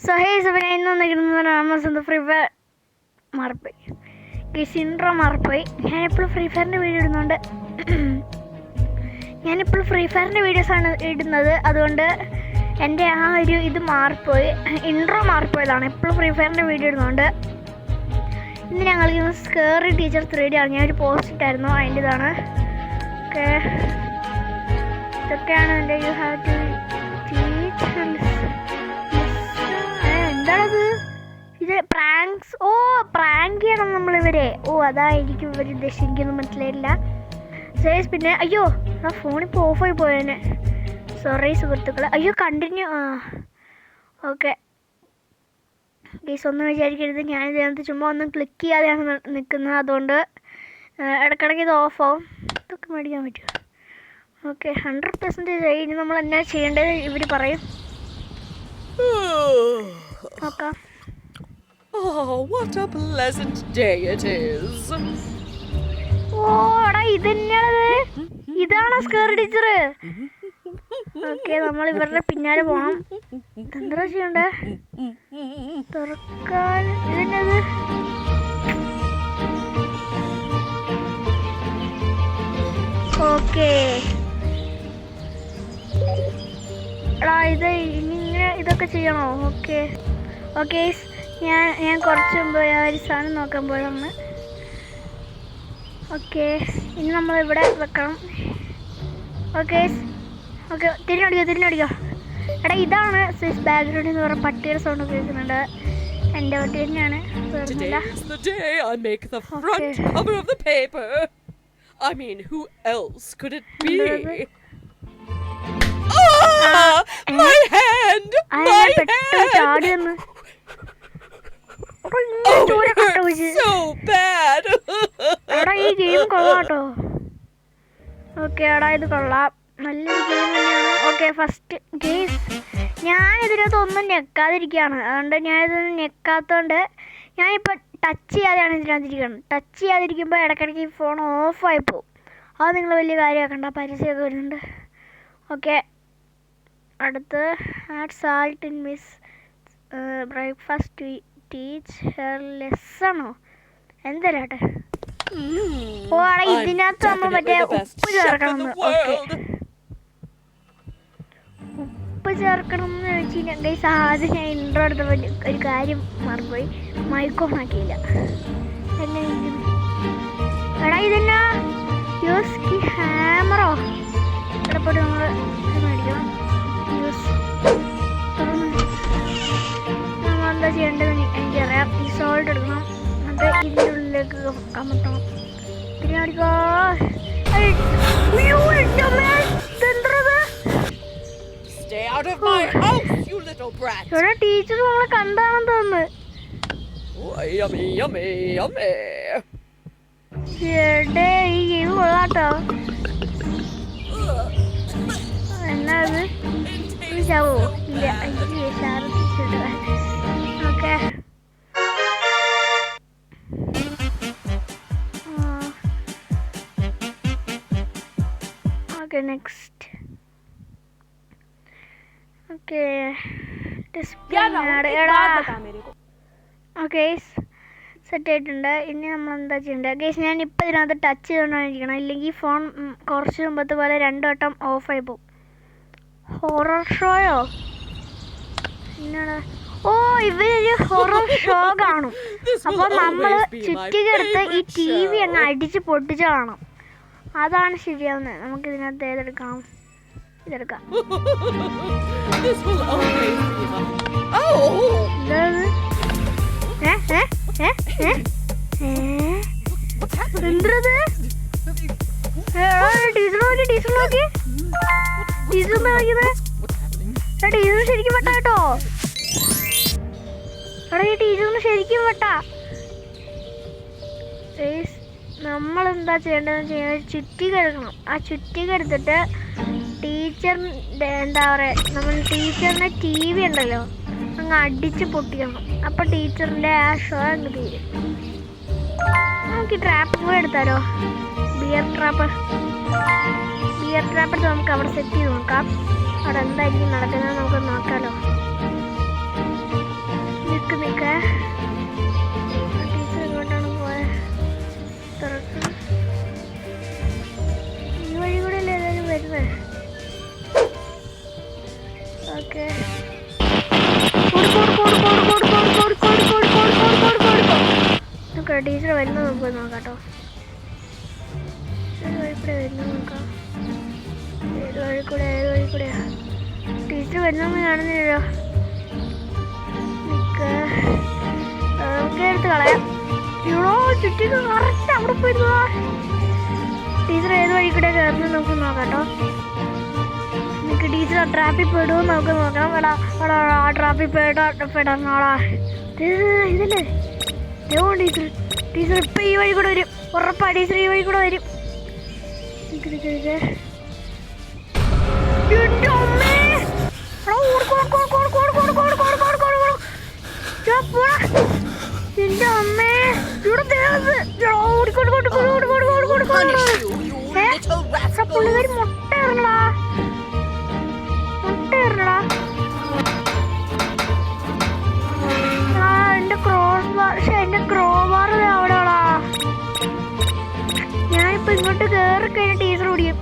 So ഹേ ഞാൻ ഇന്ന് വന്നിരിക്കുന്നത് ആമസോൺ ഫ്രീ ഫയർ മാറിപ്പോയി ഇൻട്രോ മാറിപ്പോയി. ഞാനിപ്പോൾ ഫ്രീ ഫയറിൻ്റെ വീഡിയോ ഇടുന്നുണ്ട്. ഞാനിപ്പോൾ ഫ്രീ ഫയറിൻ്റെ വീഡിയോസാണ് ഇടുന്നത്. അതുകൊണ്ട് എൻ്റെ ആ ഒരു ഇത് മാറിപ്പോയി, ഇൻട്രോ മാറിപ്പോയതാണ്. എപ്പോഴും ഫ്രീ ഫയറിൻ്റെ വീഡിയോ ഇടുന്നുണ്ട്. ഇന്ന് ഞങ്ങൾ സ്കേറി ടീച്ചർ 3D ആണ്. ഞാനൊരു പോസ്റ്റ് ഇട്ടായിരുന്നു, അതിൻ്റെ ഇതാണ്. ഓക്കെ, ഇതൊക്കെയാണ് എൻ്റെ യു ഹാവ് ടു ടീച്ച്. എന്താണത്? ഇത് പ്രാങ്ക്സ്. ഓ, പ്രാങ്ക് ചെയ്യണം നമ്മളിവരെ. ഓ, അതായിരിക്കും ഇവർ ഉദ്ദേശിക്കുന്നത്. മനസ്സിലായില്ല സേസ്. പിന്നെ അയ്യോ, ആ ഫോണിപ്പോൾ ഓഫായി പോയേനെ. സോറി സുഹൃത്തുക്കളെ. അയ്യോ, കണ്ടിന്യൂ. ആ ഓക്കെ ഗീസ്, ഒന്നും വിചാരിക്കരുത്. ഞാനിതിനകത്ത് ചുമ്മാ ഒന്നും ക്ലിക്ക് ചെയ്യാതെയാണ് നിൽക്കുന്നത്. അതുകൊണ്ട് ഇടയ്ക്കിടയ്ക്ക് ഇത് ഓഫാവും. ഇതൊക്കെ മേടിക്കാൻ പറ്റുമോ? ഓക്കെ, 100% ഇനി നമ്മൾ എന്നാ ചെയ്യേണ്ടത് ഇവർ പറയും. നോക്കാം. Oh, what a pleasant day it is. ഓ എടാ, ഇതാണോ സ്കേറി ടീച്ചർ? ഓക്കെ, നമ്മൾ ഇവരുടെ പിന്നാലെ പോണം. എന്താ ചെയ്യണ്ടേ? തുറക്കാൻ ഇതിനത്. ഓക്കെ എടാ, ഇത് ഇങ്ങനെ ഇതൊക്കെ ചെയ്യണോ? ഓക്കെ ഓക്കെ, ഞാൻ കുറച്ച് മുമ്പ് ഒരു സാധനം നോക്കാൻ പോയതാണ്. ഓക്കെ, ഇനി നമ്മൾ ഇവിടെ വെക്കണം. ഓക്കെ ഓക്കെ, തിരിഞ്ഞടിക്കോ. എടാ, ഇതാണ് സ്വിസ് ബാക്ക്ഗ്രൗണ്ടിൽ നിന്ന് പറഞ്ഞ പട്ടിയുടെ സൗണ്ട് കേൾക്കുന്നുണ്ട്. എൻ്റെ പട്ടി തന്നെയാണ്. Today's the day I make the front cover of the paper. I mean, who else could it be? Ah! My hand! My hand! Oh, it hurts so bad! എടാ, ഈ ഗെയിം കൊള്ളാട്ടോ. ഓക്കെ എടാ, ഇത് കൊള്ളാം. നല്ലൊരു ഗെയിം തന്നെയാണ്. Okay, first games ഞാനിതിനകത്ത് ഒന്നും ഞെക്കാതിരിക്കുകയാണ്. അതുകൊണ്ട് ഞാനിത് ഞെക്കാത്തതുകൊണ്ട് ഞാനിപ്പോൾ ടച്ച് ചെയ്യാതെയാണ് ഇതിനകത്തിരിക്കുന്നത്. ടച്ച് ചെയ്യാതിരിക്കുമ്പോൾ ഇടയ്ക്കിടയ്ക്ക് ഈ ഫോൺ ഓഫായി പോകും. അത് നിങ്ങൾ വലിയ കാര്യമാക്കണ്ട, പരസ്യമൊക്കെ വരുന്നുണ്ട്. ഓക്കെ, അടുത്ത് add salt in miss breakfast teach her ലെസ്സണോ എന്തരാട്ടെ. ഓ ആടാ, ഇതിനകത്ത് നമ്മൾ മറ്റേ ഉപ്പ് ചേർക്കണം. ഓക്കെ, ഉപ്പ് ചേർക്കണം എന്ന് വെച്ച് കഴിഞ്ഞാൽ ഗൈസ്, ആദ്യം ഞാൻ ഇൻട്രോ എടുത്തപ്പോൾ ഒരു കാര്യം മറന്നുപോയി, മൈക്ക് ഓൺ ആക്കിയില്ല. എങ്ങനെ എടാ, ഇതെന്നാ യൂസ് കി ഹാമറോ? ഇടപ്പോട്ട് നമ്മൾ മേടിക്കണം. യൂസ് നമ്മളെന്താ ചെയ്യേണ്ടതെന്ന് എനിക്കറിയാം. ഈ സോൾട്ട് എടുക്കണം, എന്നിട്ട് ഇതിൻ്റെ ഉള്ളിലേക്ക് കമത്തണം. പിന്നെ അടിക്കോ. Stay out of my house, you little brat! ഇവിടെ ടീച്ചർ നമ്മളെ കണ്ടാണെന്ന് തോന്നുന്നു. Oh, yummy, yummy, yummy! എടേ, ഈ ഗെയിം കൊള്ളാട്ടോ. എന്നാ അത് ചാവോ? ഇല്ല, okay okay, next. Okay, okay set ആയിട്ടുണ്ട്. ഇനി നമ്മൾ എന്താ ചെയ്യേണ്ടത് ഗൈസ്? ഞാൻ ഇപ്പോൾ ഇതിനകത്ത് ടച്ച് ചെയ്തുകൊണ്ടിരിക്കണം, ഇല്ലെങ്കിൽ ഫോൺ കുറച്ച് മുമ്പത്തെ പോലെ 2 വട്ടം ഓഫായി പോകും. ഹൊറർ ഷോയോ? എന്നാണ്? ഓ, ഇവരൊരു ഹൊറർ ഷോ കാണും. അപ്പോൾ നമ്മൾ ചുറ്റികെടുത്ത് ഈ TV അങ്ങ് അടിച്ച് പൊട്ടിച്ച് കാണണം. അതാണ് ശരിയാവുന്നത്. നമുക്ക് ഇതിനകത്ത് ഏതെടുക്കാം? ഇതെടുക്കാം. എന്തത്? ടീച്ചർ ശരിക്കും വെട്ടാ കേട്ടോ. എടാ, ഈ ടീച്ചറിന് ശരിക്കും വെട്ടാ. നമ്മളെന്താ ചെയ്യേണ്ടതെന്ന് വെച്ച് കഴിഞ്ഞാൽ ചുറ്റിക എടുക്കണം. ആ ചുറ്റിക എടുത്തിട്ട് ടീച്ചറിൻ്റെ എന്താ പറയുക, നമ്മൾ ടീച്ചറിൻ്റെ TV ഉണ്ടല്ലോ അങ്ങ് അടിച്ച് പൊട്ടിക്കണം. അപ്പോൾ ടീച്ചറിൻ്റെ ആ ഷോ അങ്ങ് തീരും. നമുക്ക് ഈ ട്രാപ്പ് കൂടെ എടുത്താലോ? ബിയർ ട്രാപ്പ് എടുത്ത് നമുക്ക് അവിടെ സെറ്റ് ചെയ്ത് നോക്കാം. അവിടെ എന്തായിരിക്കും നടക്കുന്നത് നമുക്ക് നോക്കാമല്ലോ. നിക്ക് ടീച്ചർ എങ്ങോട്ടാണ് പോയത്? തുറക്ക്. ഈ വഴി കൂടെ അല്ലേ ഏതായാലും വരുന്നത്. ഓക്കെ ടീച്ചർ വരുന്നത് നമുക്ക് നോക്കാട്ടോ. ഏത് വഴി കൂടെ വരുന്നത് നോക്കാം. ഏത് വഴി കൂടെയാ ടീച്ചർ വരുന്നൊന്നും കാണുന്നില്ലല്ലോ. നമുക്ക് എടുത്ത് കളയാം. ഇവിടെ ചുറ്റി കറക്റ്റ് അവിടെ പോയിരുന്നതാ. ടീച്ചർ ഏത് വഴി കൂടെ കയറുന്നത് നമുക്ക് നോക്കാട്ടോ. എനിക്ക് ടീച്ചർ ട്രാഫിൽ പെടുമെന്ന് നമുക്ക് നോക്കാം. ആ ട്രാഫിൽ പെടാ ഇതല്ലേ ടീച്ചർ ഇപ്പം ഈ വഴി കൂടെ വരും. ഉറപ്പാ ടീച്ചർ ഈ വഴി കൂടെ വരും. എന്റെ അമ്മേ പുള്ളിക്കാരി മുട്ടേറണടാ. എന്റെ ക്രോബാർ അവിടെയാളാ. ഞാനിപ്പോ ഇങ്ങോട്ട് കേറി കഴിഞ്ഞ ടീച്ചർ ഓടിയും.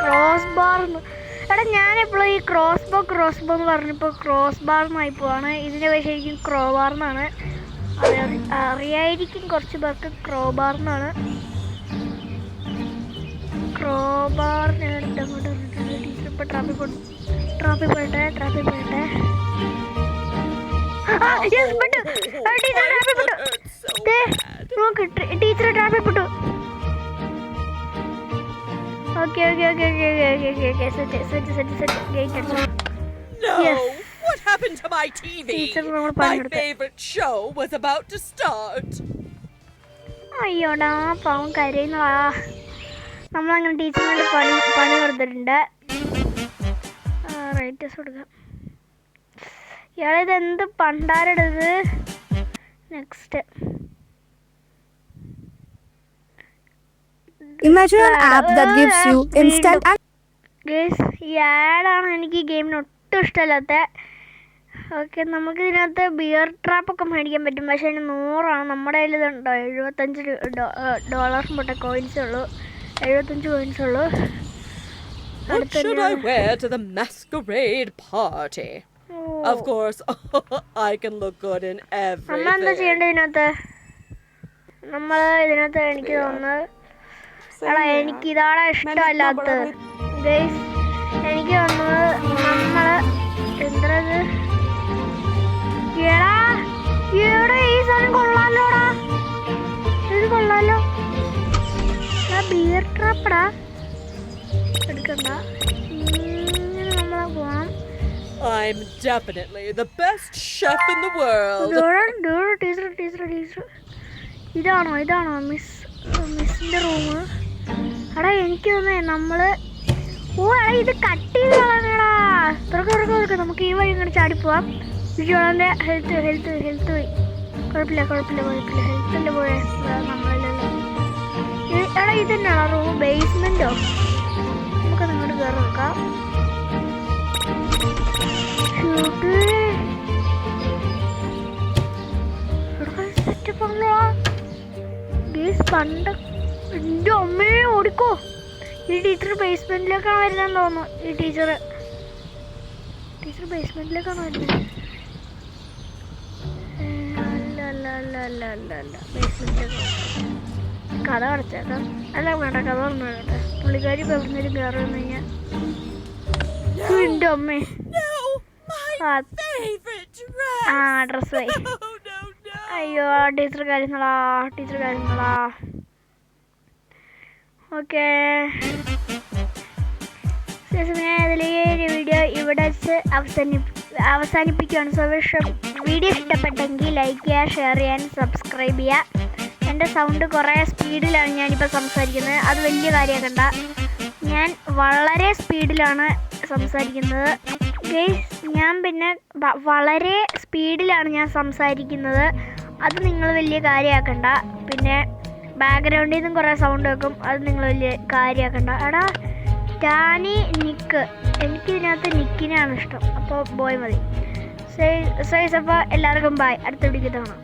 ക്രോസ് ബാർ എടാ ഞാനെപ്പോഴും ഈ ക്രോസ് ബോ എന്ന് പറഞ്ഞപ്പോൾ ക്രോസ് ബാർ എന്നായി പോവാണ്. ഇതിൻ്റെ പക്ഷേ ശരിക്കും ക്രോബാർ എന്നാണ്. അറിയായിരിക്കും കുറച്ച് പേർക്ക് ക്രോബാർ എന്നാണ്. ക്രോബാർ ഞാൻ എടുത്ത് അങ്ങോട്ട് വന്നിട്ടുണ്ട്. ടീച്ചർ ഇപ്പോൾ ട്രാഫിൽ പോട്ടെ. ടീച്ചർ ട്രാഫിൽ പെട്ടു. Okay. No! Yes. What happened to my TV? My favorite show was about to start. അയ്യോടാ പാവം കരയുന്നതാ. നമ്മളങ്ങനെ ടീച്ചറിനോട് പണി കൊടുത്തിട്ടുണ്ട്. റൈറ്റേഴ്സ് കൊടുക്കാം. ഇയാളിത് എന്ത് പണ്ടാരെടുത്ത്. Next Imagine an app that gives you instant guys ഈ ആഡാണ് എനിക്ക് ഈ ഗെയിമിന് ഒട്ടും ഇഷ്ടമല്ലാത്ത. ഓക്കെ നമുക്ക് ഇതിനകത്ത് ബിയർ ട്രാപ്പൊക്കെ മേടിക്കാൻ പറ്റും. പക്ഷേ അതിന് 100 നമ്മുടെ കയ്യിൽ ഇതുണ്ടോ $75 മുട്ട കോയിൻസേ ഉള്ളൂ. 75 കോയിൻസേ ഉള്ളൂ. What should I wear to the masquerade party? Of course, I can look good in everything. നമ്മളെന്താ ചെയ്യേണ്ടത് ഇതിനകത്ത് എനിക്ക് തോന്നുന്നത് എനിക്കിതാണ് ഇഷ്ടമല്ലാത്തത്. ഗൈസ് എനിക്ക് തോന്നുന്നത് നമ്മള് എന്തത് ഈ സാധനം കൊള്ളാലോടാ. ഇത് കൊള്ളാലോ. ബിയർ ട്രാപ്പടാ എടുക്കണ്ട. നമ്മളെ പോണം. I'm definitely the best chef in the world. Teacher ഇതാണോ മിസ്സിന്റെ റൂം? എടാ എനിക്ക് തോന്നേ നമ്മള് ഇത് കട്ട് ചെയ്ത് കളഞ്ഞടാ. തുറക്ക നമുക്ക് ഈ വഴി ഇങ്ങനെ ചാടിപ്പോവാം. വിജയോളന്റെ ഹെൽത്ത് പോയി. കുഴപ്പമില്ല ഹെൽത്തിന്റെ പോയ നമ്മളല്ലല്ലോ. എടാ ഇത് തന്നെയാണോ റൂം? ബേസ്മെന്റോ? നമുക്കത് ഇങ്ങോട്ട് കയറി നോക്കാം. സെറ്റപ്പാണല്ലോ പണ്ട്. എൻ്റെ അമ്മയെ ഓടിക്കോ. ഈ ടീച്ചർ ബേസ്മെന്റിലേക്കാണ് വരുന്നതെന്ന് തോന്നുന്നു. ഈ ടീച്ചർ ബേസ്മെന്റിലേക്കാണ് വരുന്നത്. അല്ല ബേസ്മെന്റിലേക്ക് കഥ അടച്ചേക്കാം. അല്ല വേണ്ട കഥ പറഞ്ഞോട്ടെ. പുള്ളിക്കാരി ഇപ്പം എവിടുന്നേലും കയറി വന്നു കഴിഞ്ഞാൽ എൻ്റെ അമ്മേ ഡ്രസ് പോയി. അയ്യോ ടീച്ചർ കാര്യങ്ങളാ. ഓക്കെ ഇതിൽ ഈ വീഡിയോ ഇവിടെ വെച്ച് അവസാനിപ്പിക്കുകയാണ്. സോ വീഡിയോ ഇഷ്ടപ്പെട്ടെങ്കിൽ ലൈക്ക് ചെയ്യുക, ഷെയർ ചെയ്യാൻ, സബ്സ്ക്രൈബ് ചെയ്യുക. എൻ്റെ സൗണ്ട് കുറേ സ്പീഡിലാണ് ഞാനിപ്പോൾ സംസാരിക്കുന്നത്. അത് വലിയ കാര്യമാക്കണ്ട. ഞാൻ വളരെ സ്പീഡിലാണ് സംസാരിക്കുന്നത് ഗൈസ്. ഞാൻ പിന്നെ വളരെ സ്പീഡിലാണ് ഞാൻ സംസാരിക്കുന്നത്. അത് നിങ്ങൾ വലിയ കാര്യമാക്കണ്ട. പിന്നെ ബാക്ക്ഗ്രൗണ്ടിൽ നിന്നും കുറേ സൗണ്ട് വെക്കും. അത് നിങ്ങൾ വലിയ കാര്യമാക്കണ്ട. എടാ ടാനി നിക്ക്, എനിക്കിതിനകത്ത് നിക്കിനാണ് ഇഷ്ടം, അപ്പോൾ ബോയ് മതി. സൈസ് അപ്പോൾ എല്ലാവർക്കും ബൈ, അടുത്ത വീഡിയോക്ക് കാണാം.